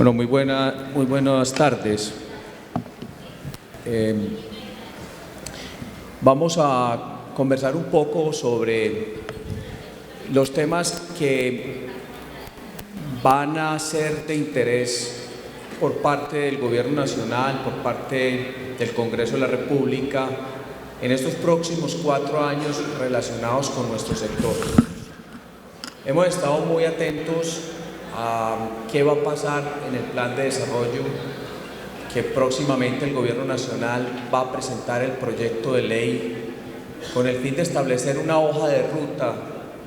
Bueno, muy buenas tardes. Vamos a conversar un poco sobre los temas que van a ser de interés por parte del Gobierno Nacional, por parte del Congreso de la República, en estos próximos 4 años relacionados con nuestro sector. Hemos estado muy atentos a qué va a pasar en el plan de desarrollo que próximamente el Gobierno Nacional va a presentar el proyecto de ley con el fin de establecer una hoja de ruta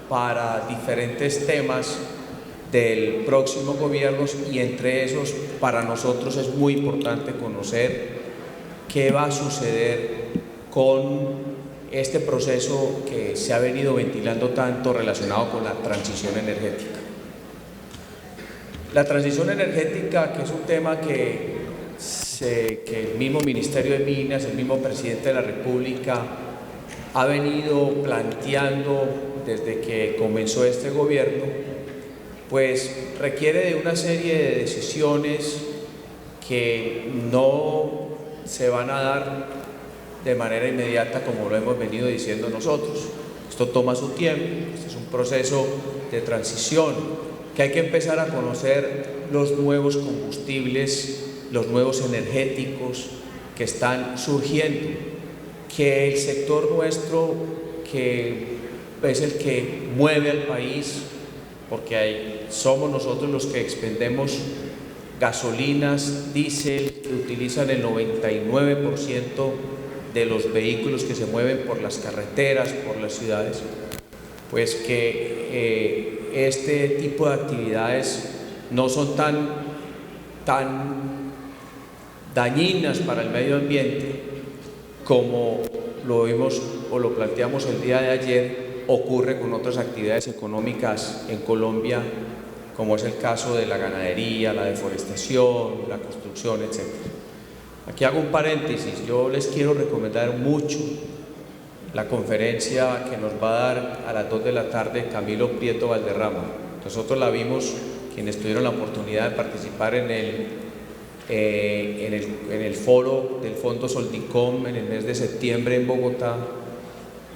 para diferentes temas del próximo gobierno, y entre esos para nosotros es muy importante conocer qué va a suceder con este proceso que se ha venido ventilando tanto relacionado con la transición energética. La transición energética, que es un tema que el mismo Ministerio de Minas, el mismo Presidente de la República ha venido planteando desde que comenzó este gobierno, pues requiere de una serie de decisiones que no se van a dar de manera inmediata, como lo hemos venido diciendo nosotros. Esto toma su tiempo, este es un proceso de transición, que hay que empezar a conocer los nuevos combustibles, los nuevos energéticos que están surgiendo, que el sector nuestro, que es el que mueve al país, porque somos nosotros los que expendemos gasolinas, diésel, que utilizan el 99% de los vehículos que se mueven por las carreteras, por las ciudades, pues que este tipo de actividades no son tan dañinas para el medio ambiente como lo vimos o lo planteamos el día de ayer ocurre con otras actividades económicas en Colombia, como es el caso de la ganadería, la deforestación, la construcción, etc. Aquí hago un paréntesis. Yo les quiero recomendar mucho la conferencia que nos va a dar a las 2 de la tarde Camilo Prieto Valderrama. Nosotros la vimos, quienes tuvieron la oportunidad de participar en el foro del Fondo Soldicom en el mes de septiembre en Bogotá.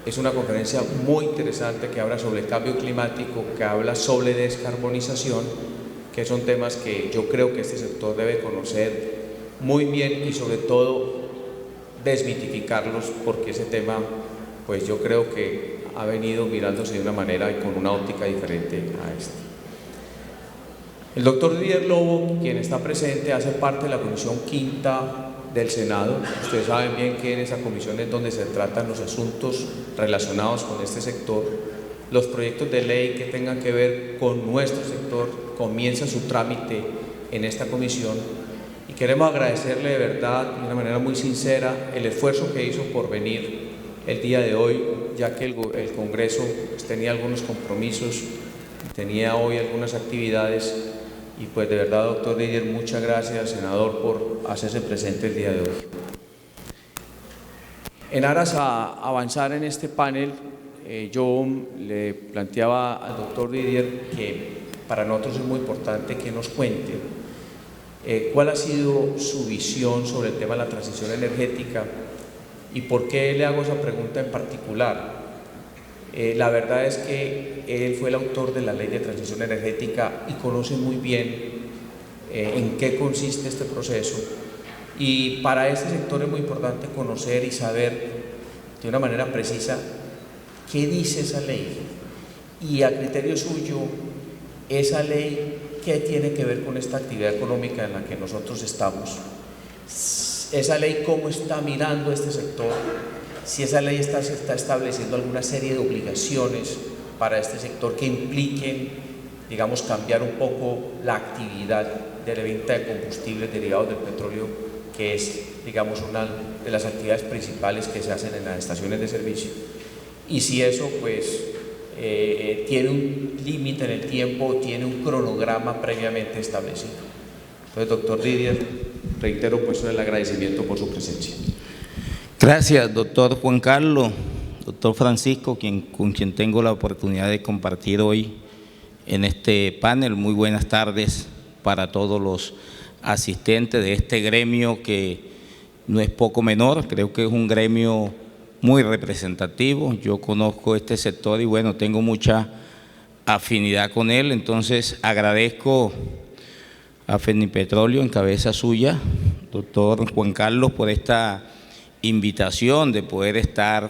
Es una conferencia muy interesante que habla sobre el cambio climático, que habla sobre descarbonización, que son temas que yo creo que este sector debe conocer muy bien y sobre todo desmitificarlos, porque ese tema pues yo creo que ha venido mirándose de una manera y con una óptica diferente a este. El doctor Didier Lobo, quien está presente, hace parte de la Comisión Quinta del Senado. Ustedes saben bien que en esa comisión es donde se tratan los asuntos relacionados con este sector. Los proyectos de ley que tengan que ver con nuestro sector comienzan su trámite en esta comisión, y queremos agradecerle de verdad, de una manera muy sincera, el esfuerzo que hizo por venir el día de hoy, ya que el Congreso pues tenía algunos compromisos, tenía hoy algunas actividades. Y pues de verdad, doctor Didier, muchas gracias, senador, por hacerse presente el día de hoy. En aras a avanzar en este panel, yo le planteaba al doctor Didier que para nosotros es muy importante que nos cuente cuál ha sido su visión sobre el tema de la transición energética y por qué le hago esa pregunta en particular. La verdad es que él fue el autor de la Ley de Transición Energética y conoce muy bien en qué consiste este proceso, y para este sector es muy importante conocer y saber de una manera precisa qué dice esa ley, y a criterio suyo, esa ley qué tiene que ver con esta actividad económica en la que nosotros estamos, esa ley cómo está mirando este sector, si esa ley está estableciendo alguna serie de obligaciones para este sector que impliquen, digamos, cambiar un poco la actividad de la venta de combustibles derivados del petróleo, que es, digamos, una de las actividades principales que se hacen en las estaciones de servicio, y si eso, pues, tiene un límite en el tiempo, tiene un cronograma previamente establecido. Entonces, doctor Didier, reitero pues el agradecimiento por su presencia. Gracias, doctor Juan Carlos, doctor Francisco, con quien tengo la oportunidad de compartir hoy en este panel. Muy buenas tardes para todos los asistentes de este gremio que no es poco menor, creo que es un gremio muy representativo. Yo conozco este sector y bueno, tengo mucha afinidad con él, entonces agradezco a Fenipetróleo en cabeza suya, doctor Juan Carlos, por esta invitación de poder estar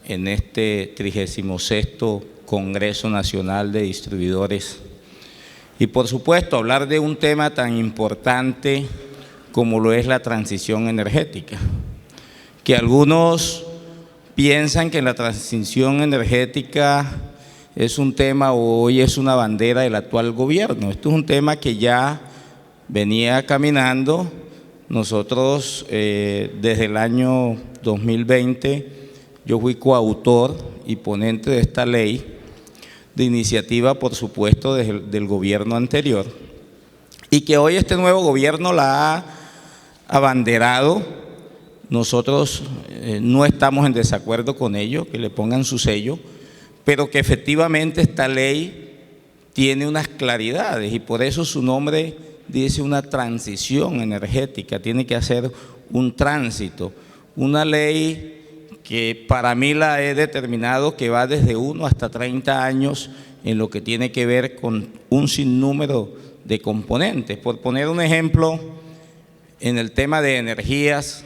en este 36º Congreso Nacional de Distribuidores y por supuesto hablar de un tema tan importante como lo es la transición energética, que algunos piensan que la transición energética es un tema o hoy es una bandera del actual gobierno. Esto es un tema que ya venía caminando. Nosotros desde el año 2020 yo fui coautor y ponente de esta ley de iniciativa, por supuesto, del gobierno anterior, y que hoy este nuevo gobierno la ha abanderado. Nosotros no estamos en desacuerdo con ello, que le pongan su sello, pero que efectivamente esta ley tiene unas claridades y por eso su nombre dice una transición energética, tiene que hacer un tránsito, una ley que para mí la he determinado que va desde 1 hasta 30 años en lo que tiene que ver con un sinnúmero de componentes. Por poner un ejemplo, en el tema de energías,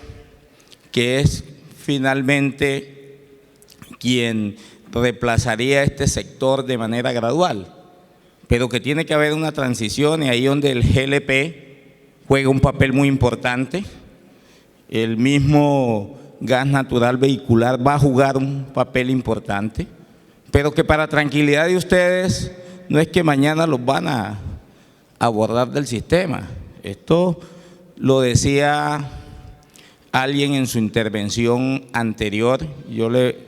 que es finalmente quien reemplazaría este sector de manera gradual, pero que tiene que haber una transición y ahí donde el GLP juega un papel muy importante. El mismo gas natural vehicular va a jugar un papel importante, pero que para tranquilidad de ustedes no es que mañana los van a abordar del sistema. Esto lo decía alguien en su intervención anterior, yo le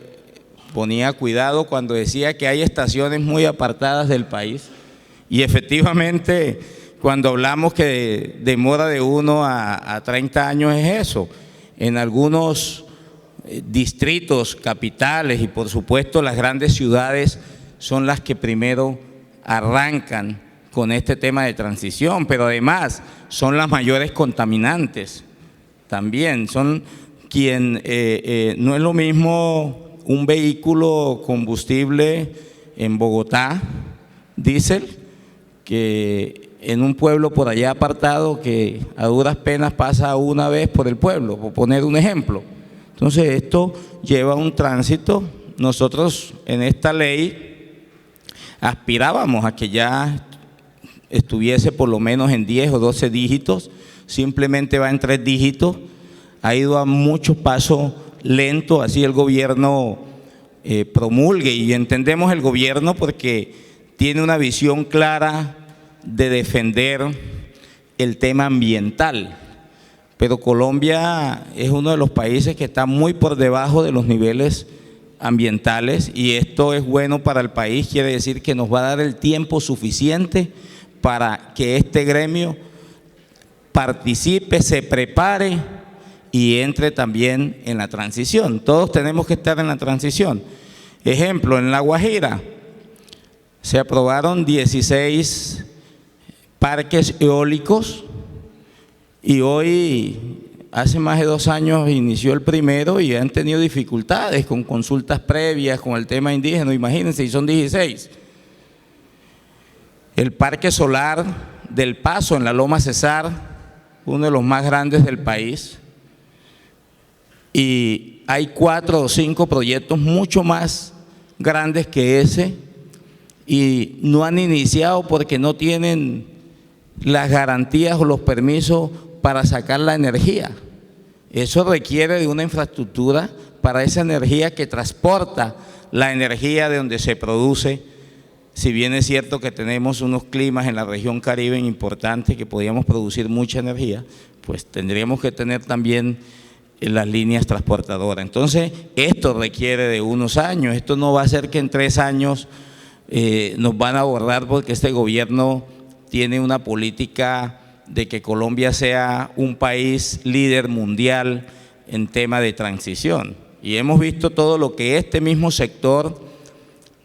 ponía cuidado cuando decía que hay estaciones muy apartadas del país y efectivamente cuando hablamos que demora de 1 a 30 años es eso. En algunos distritos, capitales y por supuesto las grandes ciudades son las que primero arrancan con este tema de transición, pero además son las mayores contaminantes también, son quien no es lo mismo un vehículo combustible en Bogotá, diésel, que en un pueblo por allá apartado que a duras penas pasa una vez por el pueblo, por poner un ejemplo. Entonces esto lleva un tránsito. Nosotros en esta ley aspirábamos a que ya estuviese por lo menos en 10 o 12 dígitos, simplemente va en 3 dígitos, ha ido a muchos pasos lentos, así el gobierno promulgue, y entendemos el gobierno porque tiene una visión clara de defender el tema ambiental, pero Colombia es uno de los países que está muy por debajo de los niveles ambientales y esto es bueno para el país, quiere decir que nos va a dar el tiempo suficiente para que este gremio participe, se prepare y entre también en la transición. Todos tenemos que estar en la transición. Ejemplo, en La Guajira se aprobaron 16 parques eólicos y hoy, hace más de 2 años, inició el primero y han tenido dificultades con consultas previas, con el tema indígena, imagínense, y son 16. El parque solar del Paso en la Loma Cesar, uno de los más grandes del país, y hay 4 o 5 proyectos mucho más grandes que ese y no han iniciado porque no tienen las garantías o los permisos para sacar la energía. Eso requiere de una infraestructura para esa energía que transporta la energía de donde se produce. Si bien es cierto que tenemos unos climas en la región Caribe importantes que podríamos producir mucha energía, pues tendríamos que tener también las líneas transportadoras. Entonces, esto requiere de unos años, esto no va a ser que en 3 años nos van a abordar porque este gobierno tiene una política de que Colombia sea un país líder mundial en tema de transición. Y hemos visto todo lo que este mismo sector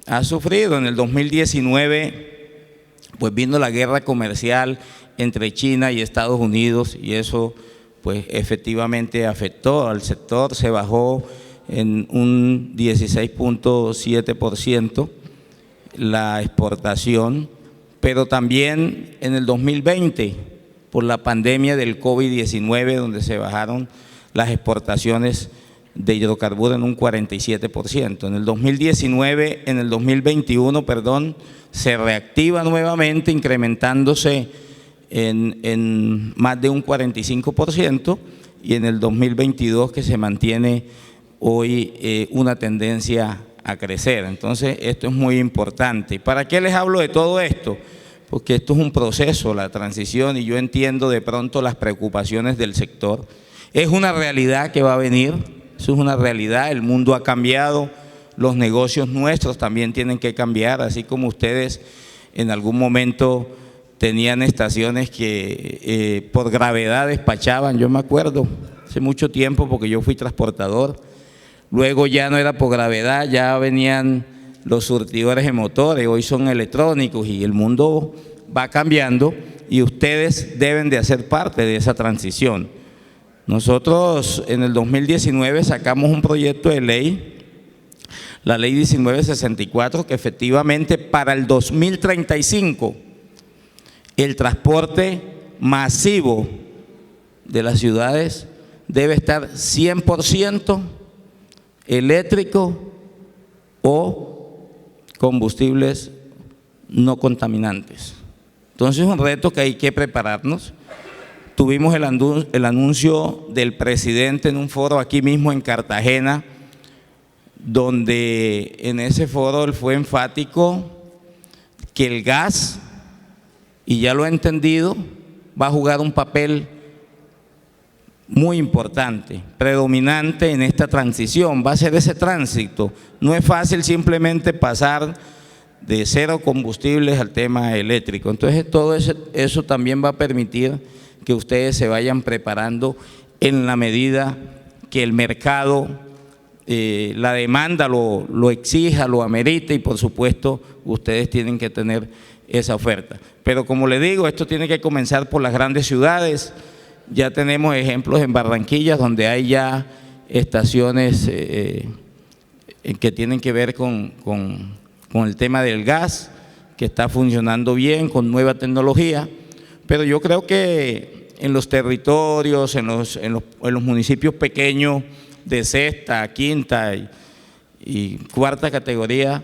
ha sufrido. En el 2019, pues vino la guerra comercial entre China y Estados Unidos, y eso pues efectivamente afectó al sector. Se bajó en un 16.7% la exportación, pero también en el 2020, por la pandemia del COVID-19, donde se bajaron las exportaciones de hidrocarburos en un 47%. En el 2021, se reactiva nuevamente, incrementándose en más de un 45%, y en el 2022 que se mantiene hoy una tendencia a crecer. Entonces, esto es muy importante. ¿Para qué les hablo de todo esto? Porque esto es un proceso, la transición, y yo entiendo de pronto las preocupaciones del sector. Es una realidad que va a venir, eso es una realidad, el mundo ha cambiado, los negocios nuestros también tienen que cambiar, así como ustedes en algún momento tenían estaciones que por gravedad despachaban. Yo me acuerdo hace mucho tiempo, porque yo fui transportador, luego ya no era por gravedad, ya venían los surtidores de motores, hoy son electrónicos, y el mundo va cambiando y ustedes deben de hacer parte de esa transición. Nosotros en el 2019 sacamos un proyecto de ley, la ley 1964, que efectivamente para el 2035 el transporte masivo de las ciudades debe estar 100% eléctrico o combustibles no contaminantes. Entonces es un reto que hay que prepararnos. Tuvimos el anuncio del presidente en un foro aquí mismo en Cartagena, donde en ese foro él fue enfático que el gas, y ya lo he entendido, va a jugar un papel muy importante, predominante en esta transición, va a ser ese tránsito. No es fácil simplemente pasar de cero combustibles al tema eléctrico. Entonces todo eso también va a permitir que ustedes se vayan preparando en la medida que el mercado, la demanda lo exija, lo amerite, y por supuesto ustedes tienen que tener esa oferta. Pero como le digo, esto tiene que comenzar por las grandes ciudades. Ya tenemos ejemplos en Barranquilla, donde hay ya estaciones que tienen que ver con el tema del gas, que está funcionando bien, con nueva tecnología. Pero yo creo que en los territorios, en los municipios pequeños de sexta, quinta y cuarta categoría,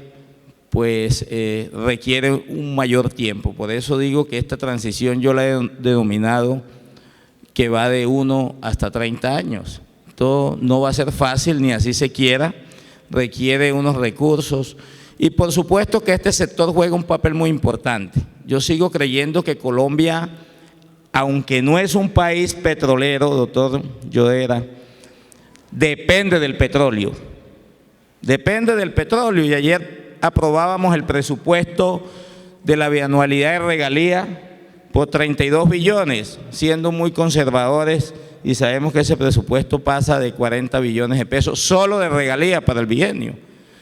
pues requiere un mayor tiempo. Por eso digo que esta transición yo la he denominado que va de 1 hasta 30 años. Esto no va a ser fácil, ni así se quiera, requiere unos recursos, y por supuesto que este sector juega un papel muy importante. Yo sigo creyendo que Colombia, aunque no es un país petrolero, doctor Llodera, depende del petróleo, y ayer aprobábamos el presupuesto de la bianualidad de regalía por 32 billones, siendo muy conservadores, y sabemos que ese presupuesto pasa de 40 billones de pesos solo de regalía para el bienio.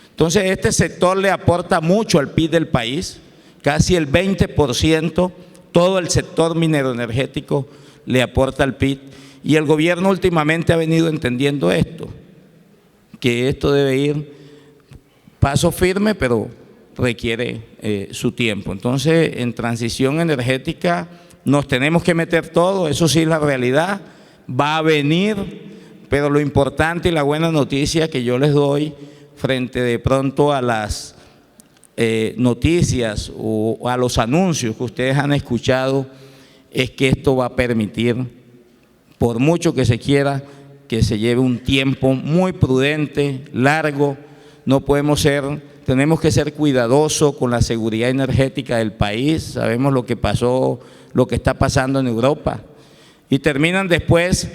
Entonces este sector le aporta mucho al PIB del país, casi el 20%, todo el sector mineroenergético le aporta al PIB, y el gobierno últimamente ha venido entendiendo esto, que esto debe ir paso firme, pero requiere su tiempo. Entonces, en transición energética nos tenemos que meter todo, eso sí es la realidad, va a venir, pero lo importante y la buena noticia que yo les doy frente de pronto a las noticias o a los anuncios que ustedes han escuchado, es que esto va a permitir, por mucho que se quiera, que se lleve un tiempo muy prudente, largo. No podemos tenemos que ser cuidadosos con la seguridad energética del país. Sabemos lo que pasó, lo que está pasando en Europa, y terminan después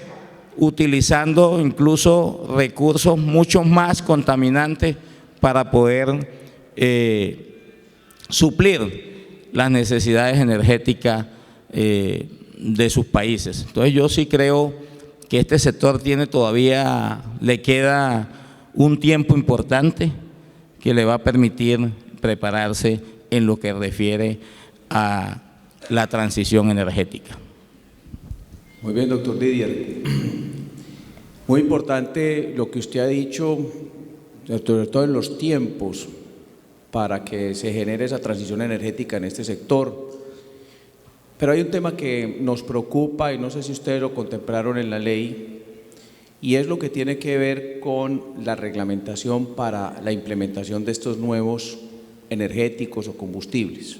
utilizando incluso recursos mucho más contaminantes para poder suplir las necesidades energéticas de sus países. Entonces yo sí creo que este sector le queda un tiempo importante que le va a permitir prepararse en lo que refiere a la transición energética. Muy bien, doctor Didier. Muy importante lo que usted ha dicho, sobre todo en los tiempos, para que se genere esa transición energética en este sector. Pero hay un tema que nos preocupa y no sé si ustedes lo contemplaron en la ley, y es lo que tiene que ver con la reglamentación para la implementación de estos nuevos energéticos o combustibles.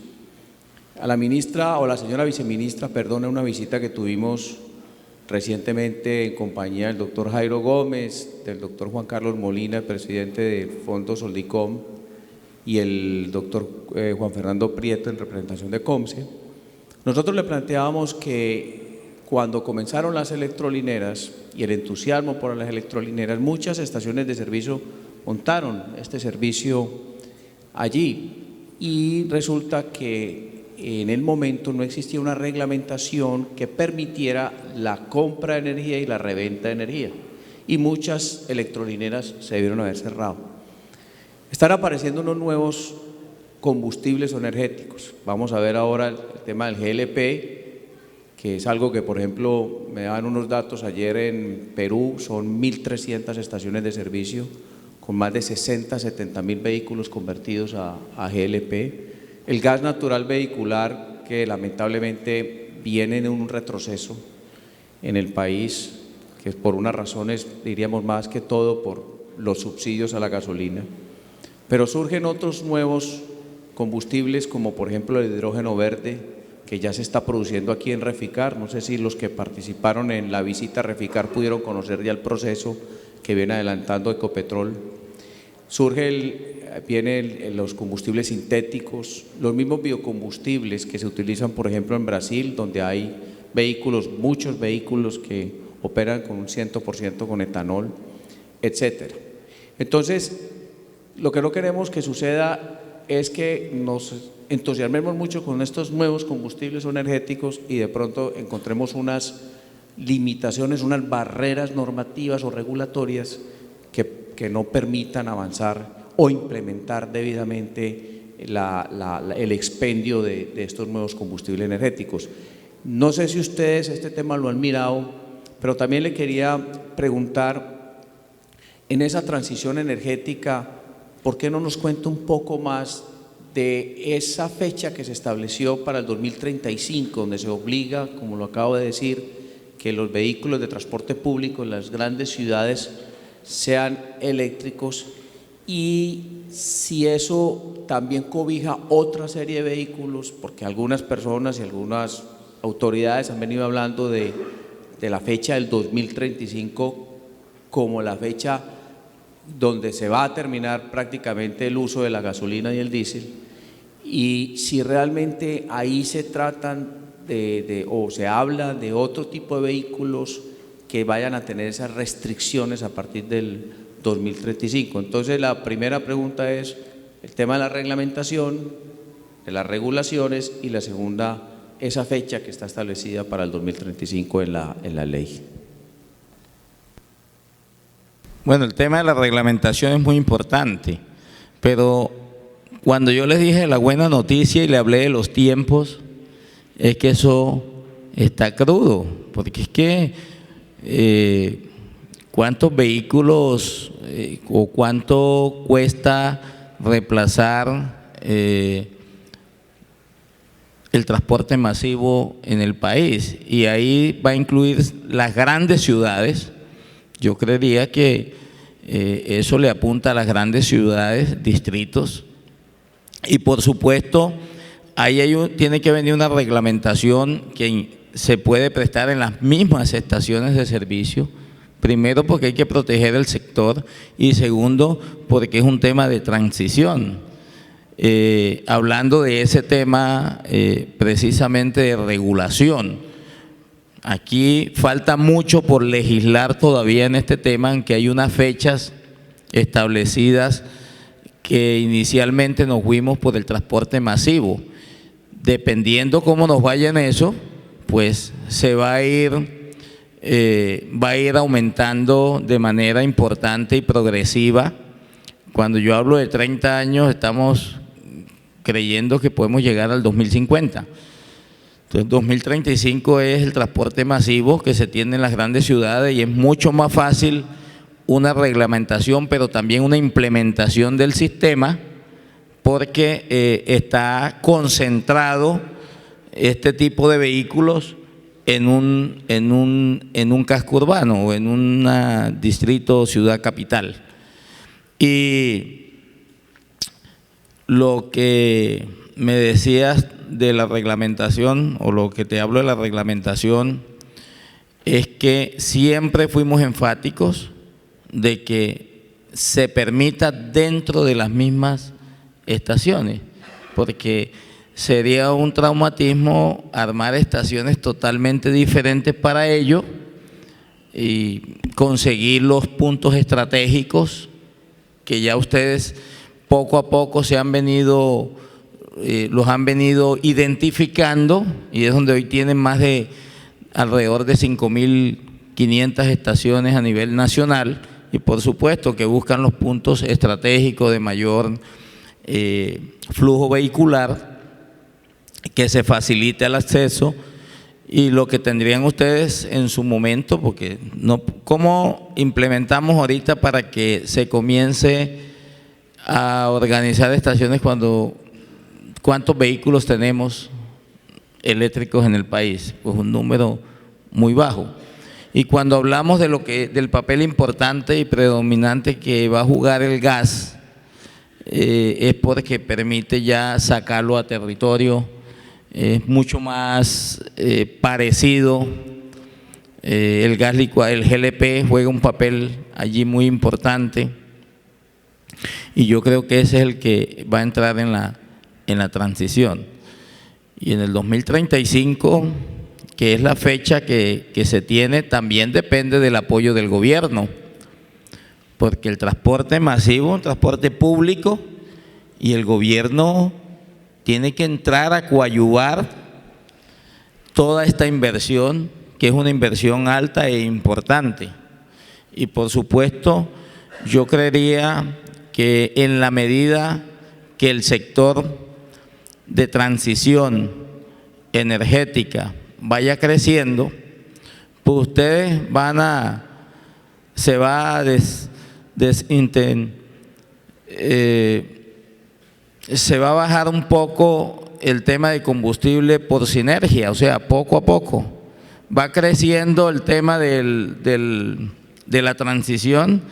A la ministra o la señora viceministra, perdón, en una visita que tuvimos recientemente en compañía del doctor Jairo Gómez, del doctor Juan Carlos Molina, el presidente del Fondo Soldicom, y el doctor Juan Fernando Prieto en representación de COMSE, nosotros le planteábamos que cuando comenzaron las electrolineras y el entusiasmo por las electrolineras, muchas estaciones de servicio montaron este servicio allí y resulta que en el momento no existía una reglamentación que permitiera la compra de energía y la reventa de energía y muchas electrolineras se debieron haber cerrado. Están apareciendo unos nuevos combustibles energéticos. Vamos a ver ahora el tema del GLP, que es algo que, por ejemplo, me daban unos datos ayer en Perú, son 1.300 estaciones de servicio con más de 60, 70 mil vehículos convertidos a GLP. El gas natural vehicular, que lamentablemente viene en un retroceso en el país, que es por unas razones, diríamos más que todo, por los subsidios a la gasolina. Pero surgen otros nuevos combustibles, como por ejemplo el hidrógeno verde, que ya se está produciendo aquí en Reficar. No sé si los que participaron en la visita a Reficar pudieron conocer ya el proceso que viene adelantando Ecopetrol. Vienen los combustibles sintéticos, los mismos biocombustibles que se utilizan, por ejemplo, en Brasil, donde hay vehículos, muchos vehículos que operan con un 100% con etanol, etcétera. Entonces, lo que no queremos que suceda es que nos entusiasmemos mucho con estos nuevos combustibles energéticos y de pronto encontremos unas limitaciones, unas barreras normativas o regulatorias que no permitan avanzar o implementar debidamente el expendio de estos nuevos combustibles energéticos. No sé si ustedes este tema lo han mirado, pero también le quería preguntar, en esa transición energética, ¿por qué no nos cuenta un poco más de esa fecha que se estableció para el 2035, donde se obliga, como lo acabo de decir, que los vehículos de transporte público en las grandes ciudades sean eléctricos, y si eso también cobija otra serie de vehículos, porque algunas personas y algunas autoridades han venido hablando de la fecha del 2035 como la fecha donde se va a terminar prácticamente el uso de la gasolina y el diésel, y si realmente ahí se tratan o se habla de otro tipo de vehículos que vayan a tener esas restricciones a partir del 2035. Entonces, la primera pregunta es el tema de la reglamentación, de las regulaciones, y la segunda, esa fecha que está establecida para el 2035 en la ley. Bueno, el tema de la reglamentación es muy importante, pero cuando yo les dije la buena noticia y le hablé de los tiempos, es que eso está crudo, porque es que ¿cuántos vehículos o cuánto cuesta reemplazar el transporte masivo en el país? Y ahí va a incluir las grandes ciudades. Yo creería que eso le apunta a las grandes ciudades, distritos, y por supuesto ahí tiene que venir una reglamentación que se puede prestar en las mismas estaciones de servicio. Primero, porque hay que proteger el sector, y segundo, porque es un tema de transición. Hablando de ese tema precisamente de regulación, aquí falta mucho por legislar todavía en este tema, en que hay unas fechas establecidas que inicialmente nos fuimos por el transporte masivo. Dependiendo cómo nos vaya en eso, pues se va a ir aumentando de manera importante y progresiva. Cuando yo hablo de 30 años, estamos creyendo que podemos llegar al 2050. Entonces 2035 es el transporte masivo que se tiene en las grandes ciudades y es mucho más fácil una reglamentación, pero también una implementación del sistema, porque está concentrado este tipo de vehículos en un casco urbano o en un distrito o ciudad capital. Y lo que me decías de la reglamentación, o lo que te hablo de la reglamentación, es que siempre fuimos enfáticos de que se permita dentro de las mismas estaciones, porque sería un traumatismo armar estaciones totalmente diferentes para ello y conseguir los puntos estratégicos que ya ustedes poco a poco los han venido identificando, y es donde hoy tienen más de alrededor de 5.500 estaciones a nivel nacional, y por supuesto que buscan los puntos estratégicos de mayor flujo vehicular, que se facilite el acceso. Y lo que tendrían ustedes en su momento, porque ¿cómo implementamos ahorita para que se comience a organizar estaciones cuántos vehículos tenemos eléctricos en el país? Pues un número muy bajo. Y cuando hablamos de del papel importante y predominante que va a jugar el gas, es porque permite ya sacarlo a territorio. Es mucho más parecido, el gas licuado, el GLP juega un papel allí muy importante, y yo creo que ese es el que va a entrar en la transición. Y en el 2035, que es la fecha que se tiene, también depende del apoyo del gobierno, porque el transporte masivo, un transporte público, y el gobierno tiene que entrar a coadyuvar toda esta inversión, que es una inversión alta e importante. Y por supuesto, yo creería que en la medida que el sector de transición energética vaya creciendo, pues ustedes se va a se va a bajar un poco el tema de combustible por sinergia, o sea, poco a poco va creciendo el tema de la transición,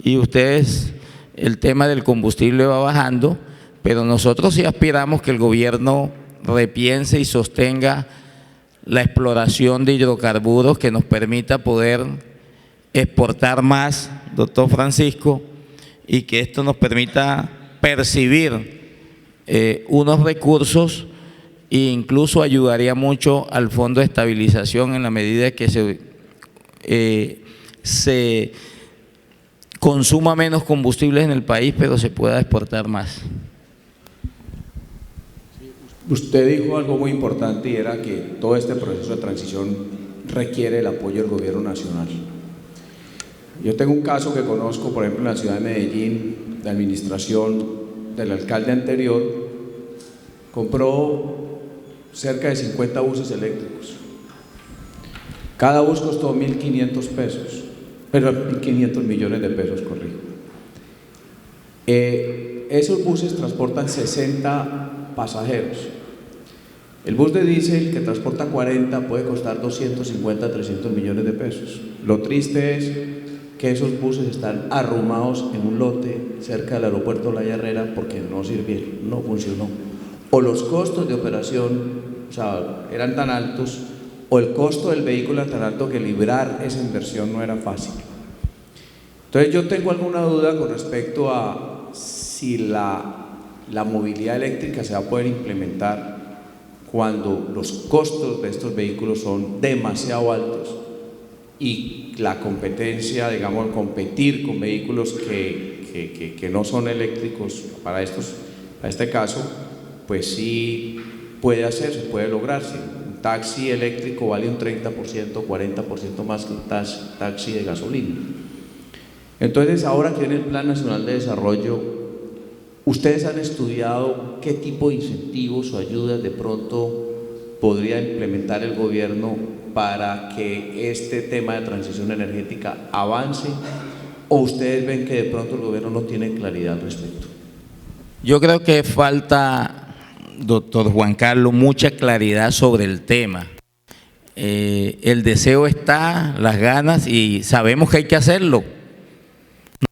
y ustedes, el tema del combustible va bajando, pero nosotros sí aspiramos que el gobierno repiense y sostenga la exploración de hidrocarburos que nos permita poder exportar más, doctor Francisco, y que esto nos permita percibir unos recursos, e incluso ayudaría mucho al Fondo de Estabilización en la medida que se consuma menos combustibles en el país, pero se pueda exportar más. Usted dijo algo muy importante, y era que todo este proceso de transición requiere el apoyo del gobierno nacional. Yo tengo un caso que conozco, por ejemplo, en la ciudad de Medellín, de administración del alcalde anterior, compró cerca de 50 buses eléctricos. Cada bus costó 1.500 pesos, pero 1.500 millones de pesos, corrijo. Esos buses transportan 60 pasajeros. El bus de diésel, que transporta 40, puede costar 250, 300 millones de pesos. Lo triste es que esos buses están arrumados en un lote cerca del aeropuerto La Herrera porque no sirvieron, no funcionó. O los costos de operación, o sea, eran tan altos, o el costo del vehículo era tan alto que librar esa inversión no era fácil. Entonces yo tengo alguna duda con respecto a si la movilidad eléctrica se va a poder implementar cuando los costos de estos vehículos son demasiado altos, y la competencia, digamos, competir con vehículos que no son eléctricos para este caso, pues sí puede hacerse, puede lograrse. Un taxi eléctrico vale un 30%, 40% más que un taxi de gasolina. Entonces, ahora que viene el Plan Nacional de Desarrollo, ¿ustedes han estudiado qué tipo de incentivos o ayudas de pronto podría implementar el gobierno para que este tema de transición energética avance? ¿O ustedes ven que de pronto el gobierno no tiene claridad al respecto? Yo creo que falta, doctor Juan Carlos, mucha claridad sobre el tema. El deseo está, las ganas, y sabemos que hay que hacerlo.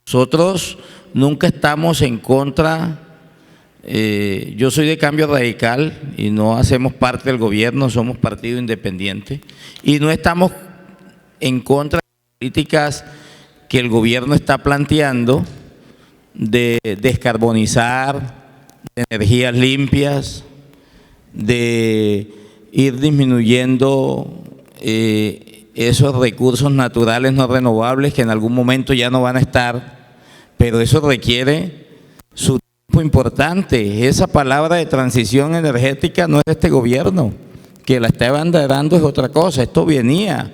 Nosotros nunca estamos en contra. Yo soy de Cambio Radical y no hacemos parte del gobierno, somos partido independiente, y no estamos en contra de las políticas que el gobierno está planteando de descarbonizar, de energías limpias, de ir disminuyendo esos recursos naturales no renovables que en algún momento ya no van a estar, pero eso requiere su tiempo importante. Esa palabra de transición energética no es de este gobierno, que la está abanderando es otra cosa, esto venía.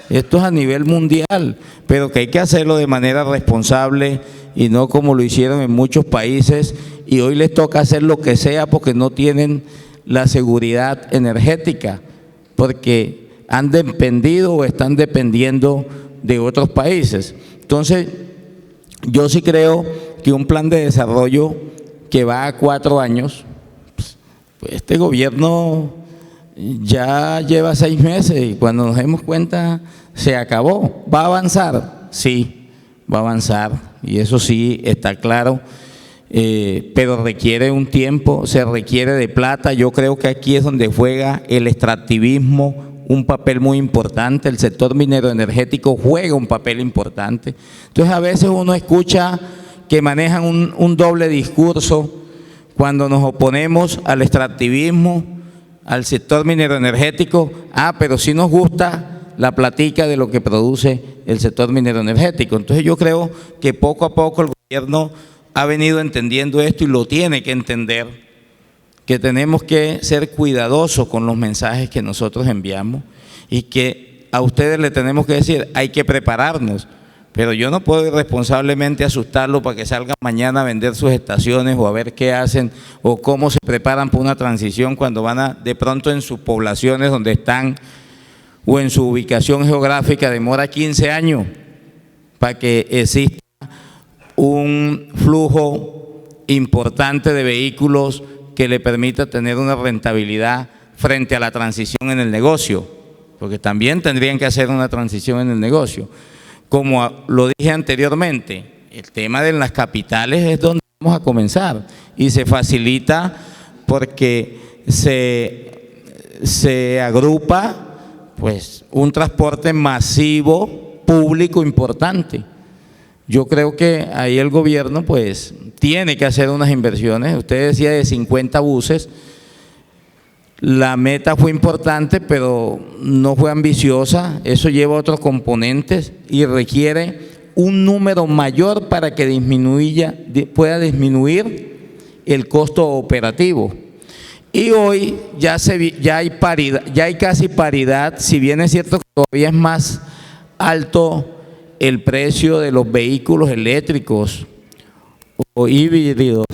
Esto es a nivel mundial, pero que hay que hacerlo de manera responsable y no como lo hicieron en muchos países, y hoy les toca hacer lo que sea porque no tienen la seguridad energética, porque han dependido o están dependiendo de otros países. Entonces, yo sí creo que un plan de desarrollo que va a 4 años, pues este gobierno ya lleva 6 meses y cuando nos demos cuenta se acabó. ¿Va a avanzar? Sí, va a avanzar, y eso sí está claro, pero requiere un tiempo, se requiere de plata. Yo creo que aquí es donde juega el extractivismo un papel muy importante, el sector minero energético juega un papel importante. Entonces a veces uno escucha que manejan un doble discurso cuando nos oponemos al extractivismo, al sector minero energético. Pero sí nos gusta la platica de lo que produce el sector minero energético. Entonces yo creo que poco a poco el gobierno ha venido entendiendo esto y lo tiene que entender, que tenemos que ser cuidadosos con los mensajes que nosotros enviamos y que a ustedes le tenemos que decir, hay que prepararnos. Pero yo no puedo irresponsablemente asustarlo para que salgan mañana a vender sus estaciones o a ver qué hacen o cómo se preparan para una transición cuando van de pronto en sus poblaciones donde están o en su ubicación geográfica demora 15 años para que exista un flujo importante de vehículos que le permita tener una rentabilidad frente a la transición en el negocio, porque también tendrían que hacer una transición en el negocio. Como lo dije anteriormente, el tema de las capitales es donde vamos a comenzar y se facilita porque se agrupa pues un transporte masivo público importante. Yo creo que ahí el gobierno pues tiene que hacer unas inversiones. Usted decía de 50 buses, la meta fue importante, pero no fue ambiciosa. Eso lleva otros componentes y requiere un número mayor para que pueda disminuir el costo operativo. Y hoy ya hay paridad, ya hay casi paridad, si bien es cierto que todavía es más alto el precio de los vehículos eléctricos o híbridos.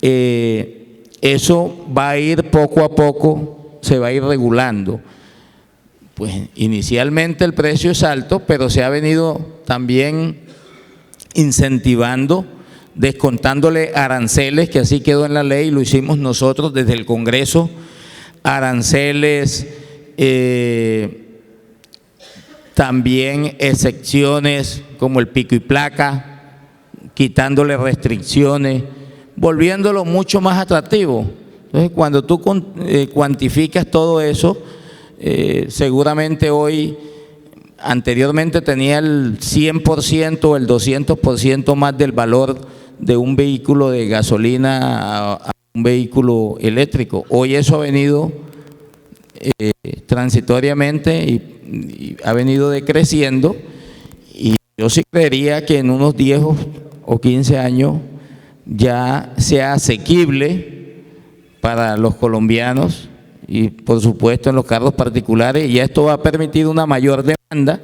Eso va a ir poco a poco, se va a ir regulando. Pues inicialmente el precio es alto, pero se ha venido también incentivando, descontándole aranceles, que así quedó en la ley, lo hicimos nosotros desde el Congreso, aranceles, también excepciones como el pico y placa, quitándole restricciones, volviéndolo mucho más atractivo. Entonces, cuando tú cuantificas todo eso, seguramente hoy, anteriormente tenía el 100% o el 200% más del valor de un vehículo de gasolina a un vehículo eléctrico. Hoy eso ha venido transitoriamente y ha venido decreciendo, y yo sí creería que en unos 10 o 15 años ya sea asequible para los colombianos y por supuesto en los carros particulares, y esto va a permitir una mayor demanda,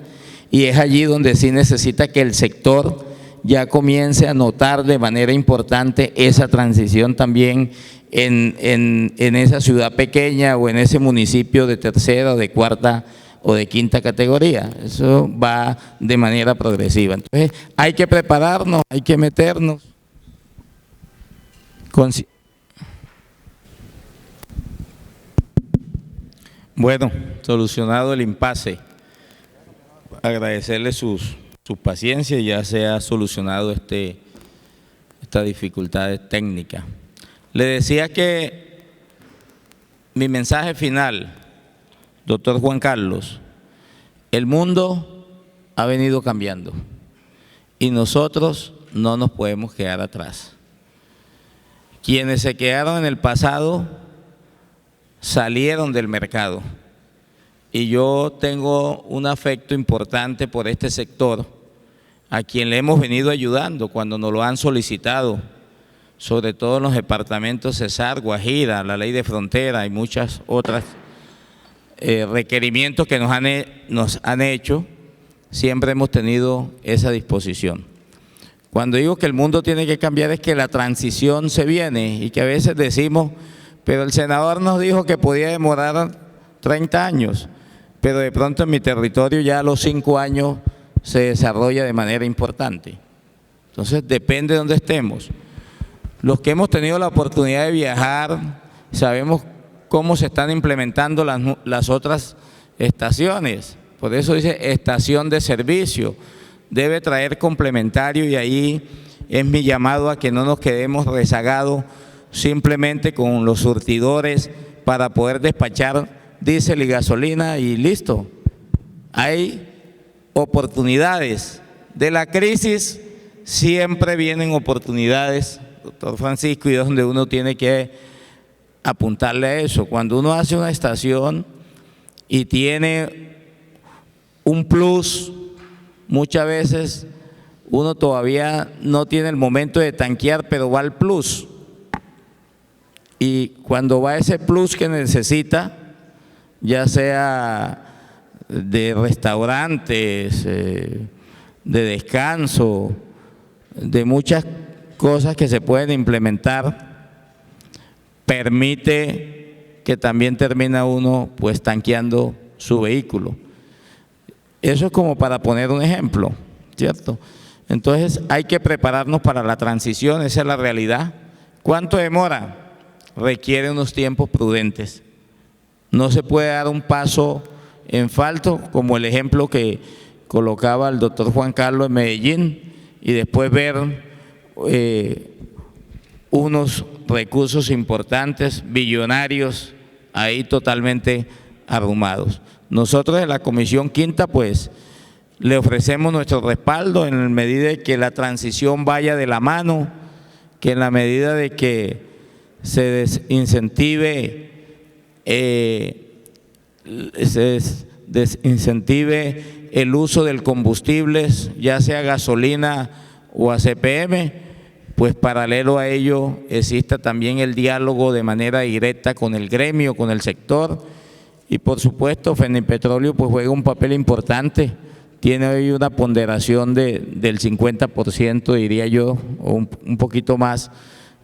y es allí donde sí necesita que el sector ya comience a notar de manera importante esa transición también en esa ciudad pequeña o en ese municipio de tercera, o de cuarta o de quinta categoría. Eso va de manera progresiva. Entonces, hay que prepararnos, hay que meternos. Bueno, solucionado el impasse, agradecerle su paciencia, ya se ha solucionado esta dificultad técnica. Le decía que mi mensaje final, doctor Juan Carlos, el mundo ha venido cambiando y nosotros no nos podemos quedar atrás. Quienes se quedaron en el pasado salieron del mercado y yo tengo un afecto importante por este sector, a quien le hemos venido ayudando cuando nos lo han solicitado, sobre todo en los departamentos Cesar, Guajira, la ley de frontera y muchas otras requerimientos que nos han hecho. Siempre hemos tenido esa disposición. Cuando digo que el mundo tiene que cambiar es que la transición se viene y que a veces decimos, pero el senador nos dijo que podía demorar 30 años, pero de pronto en mi territorio ya a los 5 años se desarrolla de manera importante. Entonces depende de dónde estemos. Los que hemos tenido la oportunidad de viajar, sabemos cómo se están implementando las otras estaciones. Por eso dice estación de servicio. Debe traer complementario y ahí es mi llamado a que no nos quedemos rezagados simplemente con los surtidores para poder despachar diésel y gasolina y listo. Hay oportunidades. De la crisis siempre vienen oportunidades, doctor Francisco, y es donde uno tiene que apuntarle a eso. Cuando uno hace una estación y tiene un plus, muchas veces uno todavía no tiene el momento de tanquear, pero va al plus. Y cuando va ese plus que necesita, ya sea de restaurantes, de descanso, de muchas cosas que se pueden implementar, permite que también termina uno pues tanqueando su vehículo. Eso es como para poner un ejemplo, ¿cierto? Entonces hay que prepararnos para la transición, esa es la realidad. ¿Cuánto demora? Requiere unos tiempos prudentes. No se puede dar un paso en falso, como el ejemplo que colocaba el doctor Juan Carlos en Medellín, y después ver unos recursos importantes, billonarios, ahí totalmente arrumados. Nosotros en la Comisión Quinta, pues, le ofrecemos nuestro respaldo en la medida de que la transición vaya de la mano, que en la medida de que se desincentive el uso del combustible, ya sea gasolina o ACPM, pues paralelo a ello exista también el diálogo de manera directa con el gremio, con el sector, y por supuesto Fendipetróleo pues juega un papel importante, tiene hoy una ponderación del 50%, diría yo, o un poquito más,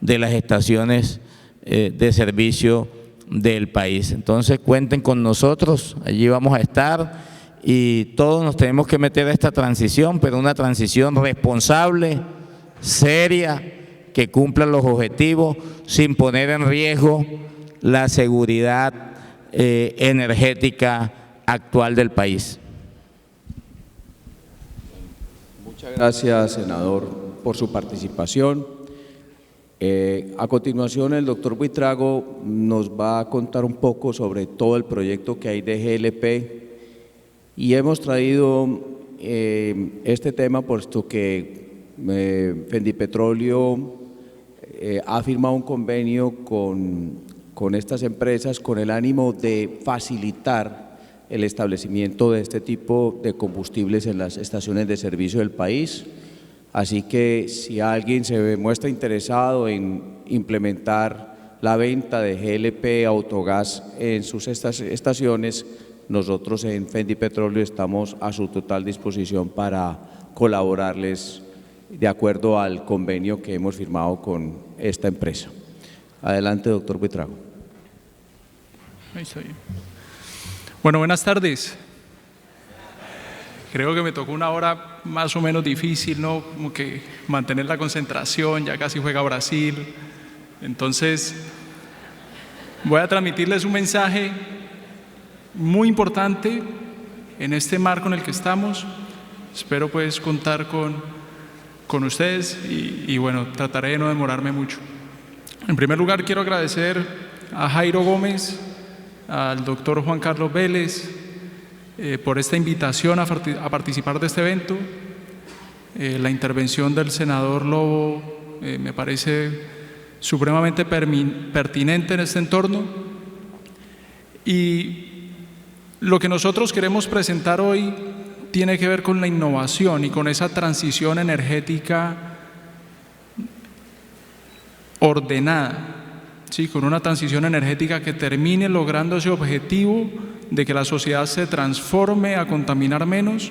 de las estaciones de servicio del país. Entonces cuenten con nosotros, allí vamos a estar y todos nos tenemos que meter a esta transición, pero una transición responsable, seria, que cumpla los objetivos sin poner en riesgo la seguridad energética actual del país. Muchas gracias, senador, por su participación. A continuación, el doctor Buitrago nos va a contar un poco sobre todo el proyecto que hay de GLP y hemos traído este tema puesto que Fendipetróleo ha firmado un convenio con estas empresas con el ánimo de facilitar el establecimiento de este tipo de combustibles en las estaciones de servicio del país. Así que si alguien se muestra interesado en implementar la venta de GLP Autogas en sus estaciones, nosotros en Fendipetróleo estamos a su total disposición para colaborarles de acuerdo al convenio que hemos firmado con esta empresa. Adelante, doctor Buitrago. Ahí estoy. Bueno, buenas tardes. Creo que me tocó una hora más o menos difícil, ¿no? Como que mantener la concentración, ya casi juega Brasil. Entonces, voy a transmitirles un mensaje muy importante en este marco en el que estamos. Espero pues contar con ustedes y bueno, trataré de no demorarme mucho. En primer lugar, quiero agradecer a Jairo Gómez, al doctor Juan Carlos Vélez, por esta invitación a participar de este evento. La intervención del senador Lobo me parece supremamente pertinente en este entorno. Y lo que nosotros queremos presentar hoy tiene que ver con la innovación y con esa transición energética ordenada, ¿sí? Con una transición energética que termine logrando ese objetivo de que la sociedad se transforme a contaminar menos,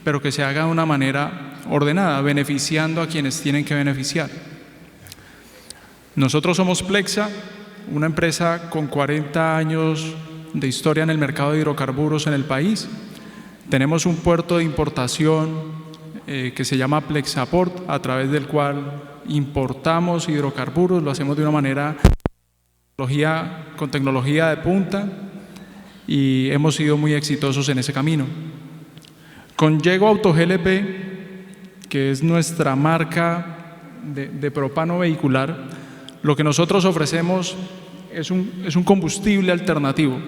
pero que se haga de una manera ordenada, beneficiando a quienes tienen que beneficiar. Nosotros somos Plexa, una empresa con 40 años de historia en el mercado de hidrocarburos en el país. Tenemos un puerto de importación que se llama Plexaport, a través del cual importamos hidrocarburos, lo hacemos de una manera con tecnología de punta y hemos sido muy exitosos en ese camino. Con Yego AutoGLP, que es nuestra marca de propano vehicular, lo que nosotros ofrecemos es un combustible alternativo,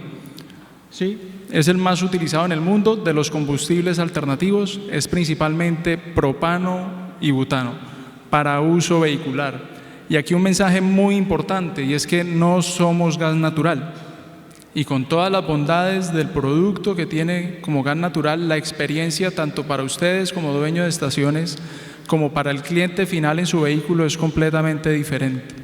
¿sí? Es el más utilizado en el mundo de los combustibles alternativos, es principalmente propano y butano para uso vehicular. Y aquí un mensaje muy importante, y es que no somos gas natural. Y con todas las bondades del producto que tiene como gas natural, la experiencia tanto para ustedes como dueños de estaciones, como para el cliente final en su vehículo es completamente diferente.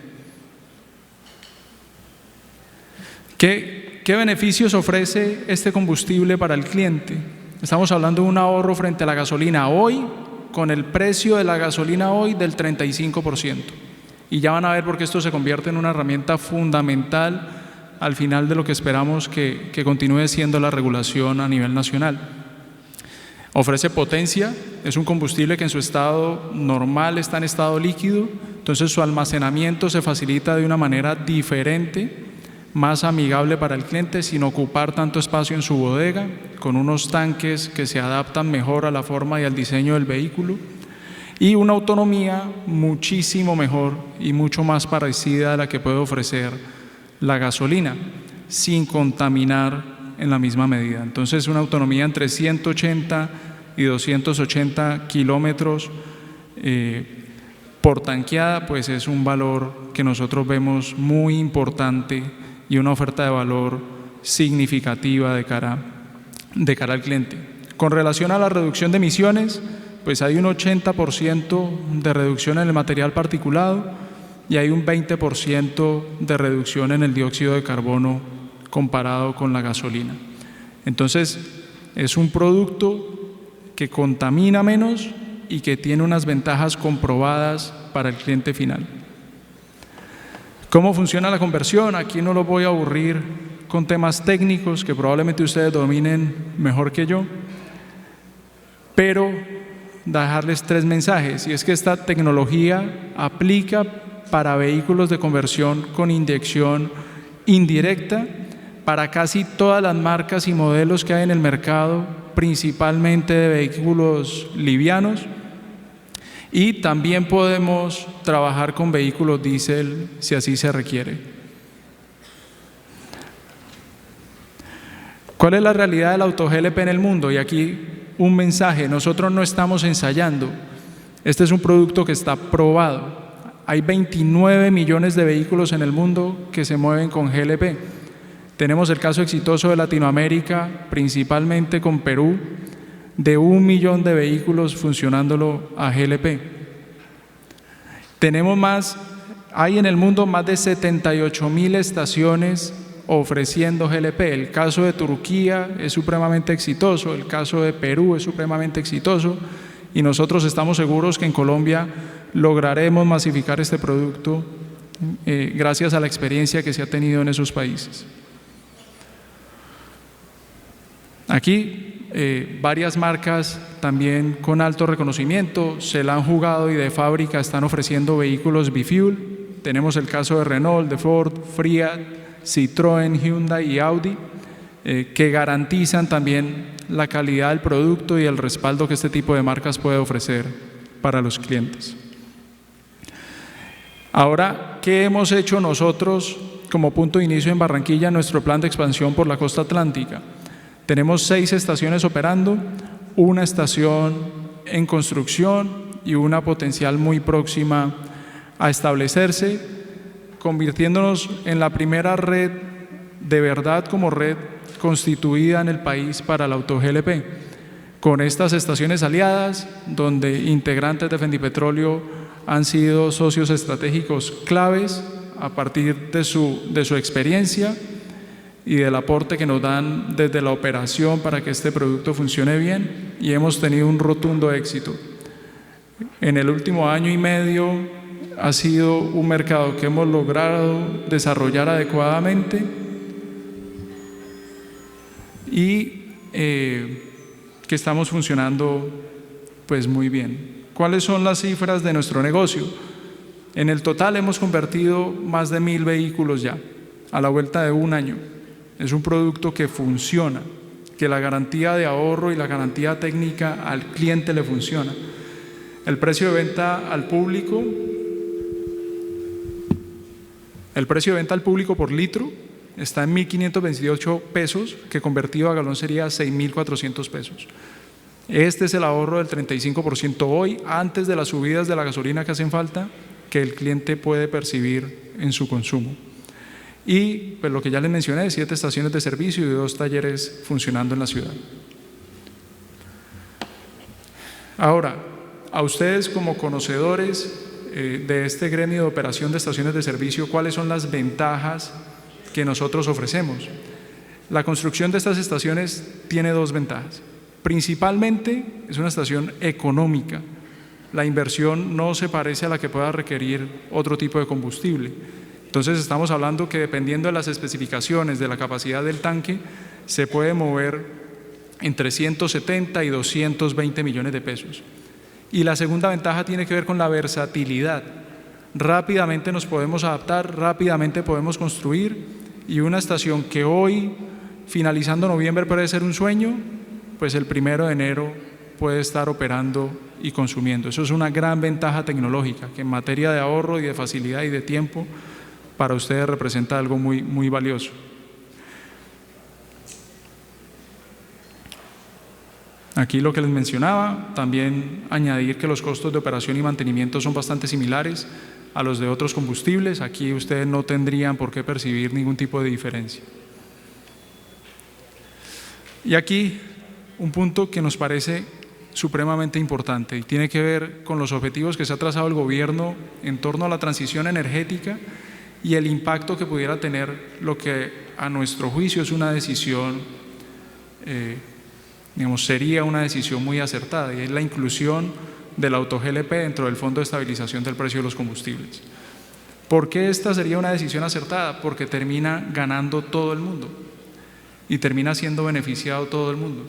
¿Qué beneficios ofrece este combustible para el cliente? Estamos hablando de un ahorro frente a la gasolina hoy, con el precio de la gasolina hoy del 35%. Y ya van a ver por qué esto se convierte en una herramienta fundamental al final de lo que esperamos que continúe siendo la regulación a nivel nacional. Ofrece potencia, es un combustible que en su estado normal está en estado líquido, entonces su almacenamiento se facilita de una manera diferente, más amigable para el cliente, sin ocupar tanto espacio en su bodega, con unos tanques que se adaptan mejor a la forma y al diseño del vehículo, y una autonomía muchísimo mejor y mucho más parecida a la que puede ofrecer la gasolina, sin contaminar en la misma medida. Entonces, una autonomía entre 180 y 280 kilómetros por tanqueada, pues es un valor que nosotros vemos muy importante y una oferta de valor significativa de cara al cliente. Con relación a la reducción de emisiones, pues hay un 80% de reducción en el material particulado y hay un 20% de reducción en el dióxido de carbono comparado con la gasolina. Entonces, es un producto que contamina menos y que tiene unas ventajas comprobadas para el cliente final. ¿Cómo funciona la conversión? Aquí no los voy a aburrir con temas técnicos que probablemente ustedes dominen mejor que yo, pero dejarles 3 mensajes, y es que esta tecnología aplica para vehículos de conversión con inyección indirecta para casi todas las marcas y modelos que hay en el mercado, principalmente de vehículos livianos, y también podemos trabajar con vehículos diésel si así se requiere. ¿Cuál es la realidad del AutoGLP en el mundo? Y aquí un mensaje: nosotros no estamos ensayando, este es un producto que está probado. Hay 29 millones de vehículos en el mundo que se mueven con GLP. Tenemos el caso exitoso de Latinoamérica, principalmente con Perú, de 1 millón de vehículos funcionándolo a GLP. Hay en el mundo más de 78.000 estaciones ofreciendo GLP. El caso de Turquía es supremamente exitoso, el caso de Perú es supremamente exitoso, y nosotros estamos seguros que en Colombia lograremos masificar este producto gracias a la experiencia que se ha tenido en esos países. Aquí varias marcas también con alto reconocimiento se la han jugado y de fábrica están ofreciendo vehículos bifuel. Tenemos el caso de Renault, de Ford, Fiat, Citroën, Hyundai y Audi, que garantizan también la calidad del producto y el respaldo que este tipo de marcas puede ofrecer para los clientes. Ahora, ¿qué hemos hecho nosotros como punto de inicio en Barranquilla en nuestro plan de expansión por la costa atlántica? Tenemos 6 estaciones operando, una estación en construcción y una potencial muy próxima a establecerse, convirtiéndonos en la primera red de verdad como red constituida en el país para el auto GLP. Con estas estaciones aliadas, donde integrantes de Fendipetróleo han sido socios estratégicos claves a partir de su experiencia y del aporte que nos dan desde la operación para que este producto funcione bien, y hemos tenido un rotundo éxito. En el último año y medio ha sido un mercado que hemos logrado desarrollar adecuadamente y que estamos funcionando pues muy bien. ¿Cuáles son las cifras de nuestro negocio? En el total hemos convertido más de 1000 vehículos ya, a la vuelta de un año. Es un producto que funciona, que la garantía de ahorro y la garantía técnica al cliente le funciona. El precio de venta al público, por litro está en 1.528 pesos, que convertido a galón sería 6.400 pesos. Este es el ahorro del 35% hoy, antes de las subidas de la gasolina que hacen falta, que el cliente puede percibir en su consumo. Y pues lo que ya les mencioné, 7 estaciones de servicio y 2 talleres funcionando en la ciudad. Ahora, a ustedes como conocedores de este gremio de operación de estaciones de servicio, ¿cuáles son las ventajas que nosotros ofrecemos? La construcción de estas estaciones tiene 2 ventajas. Principalmente es una estación económica. La inversión no se parece a la que pueda requerir otro tipo de combustible. Entonces estamos hablando que dependiendo de las especificaciones de la capacidad del tanque, se puede mover entre 170 y 220 millones de pesos. Y la segunda ventaja tiene que ver con la versatilidad. Rápidamente nos podemos adaptar, rápidamente podemos construir, y una estación que hoy, finalizando noviembre, puede ser un sueño, pues el 1 de enero puede estar operando y consumiendo. Eso es una gran ventaja tecnológica, que en materia de ahorro y de facilidad y de tiempo, para ustedes representa algo muy, muy valioso. Aquí lo que les mencionaba, también añadir que los costos de operación y mantenimiento son bastante similares a los de otros combustibles. Aquí ustedes no tendrían por qué percibir ningún tipo de diferencia. Y aquí un punto que nos parece supremamente importante y tiene que ver con los objetivos que se ha trazado el gobierno en torno a la transición energética y el impacto que pudiera tener lo que a nuestro juicio es una decisión, sería una decisión muy acertada, y es la inclusión del auto GLP dentro del Fondo de Estabilización del Precio de los Combustibles. ¿Por qué esta sería una decisión acertada? Porque termina ganando todo el mundo y termina siendo beneficiado todo el mundo.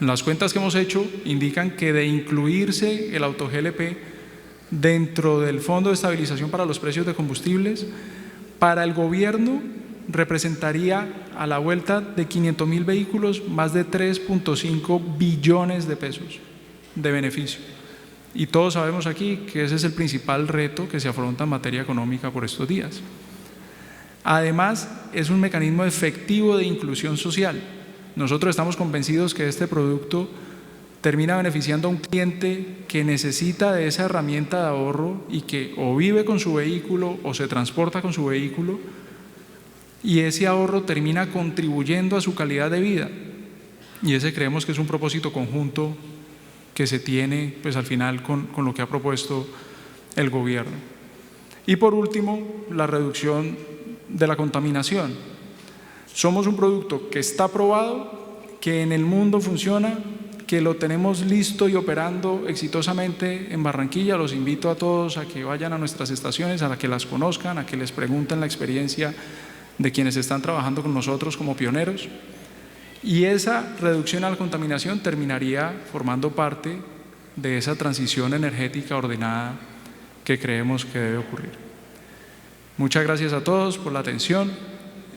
Las cuentas que hemos hecho indican que de incluirse el auto GLP dentro del Fondo de Estabilización para los Precios de Combustibles, para el gobierno representaría a la vuelta de 500.000 vehículos más de 3.5 billones de pesos de beneficio. Y todos sabemos aquí que ese es el principal reto que se afronta en materia económica por estos días. Además, es un mecanismo efectivo de inclusión social. Nosotros estamos convencidos que este producto termina beneficiando a un cliente que necesita de esa herramienta de ahorro y que o vive con su vehículo o se transporta con su vehículo, y ese ahorro termina contribuyendo a su calidad de vida. Y ese creemos que es un propósito conjunto que se tiene pues al final con lo que ha propuesto el gobierno. Y por último, la reducción de la contaminación. Somos un producto que está probado, que en el mundo funciona, que lo tenemos listo y operando exitosamente en Barranquilla. Los invito a todos a que vayan a nuestras estaciones, a que las conozcan, a que les pregunten la experiencia de quienes están trabajando con nosotros como pioneros. Y esa reducción a la contaminación terminaría formando parte de esa transición energética ordenada que creemos que debe ocurrir. Muchas gracias a todos por la atención.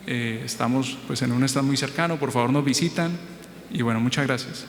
Estamos pues en un stand muy cercano, por favor nos visitan y bueno, muchas gracias.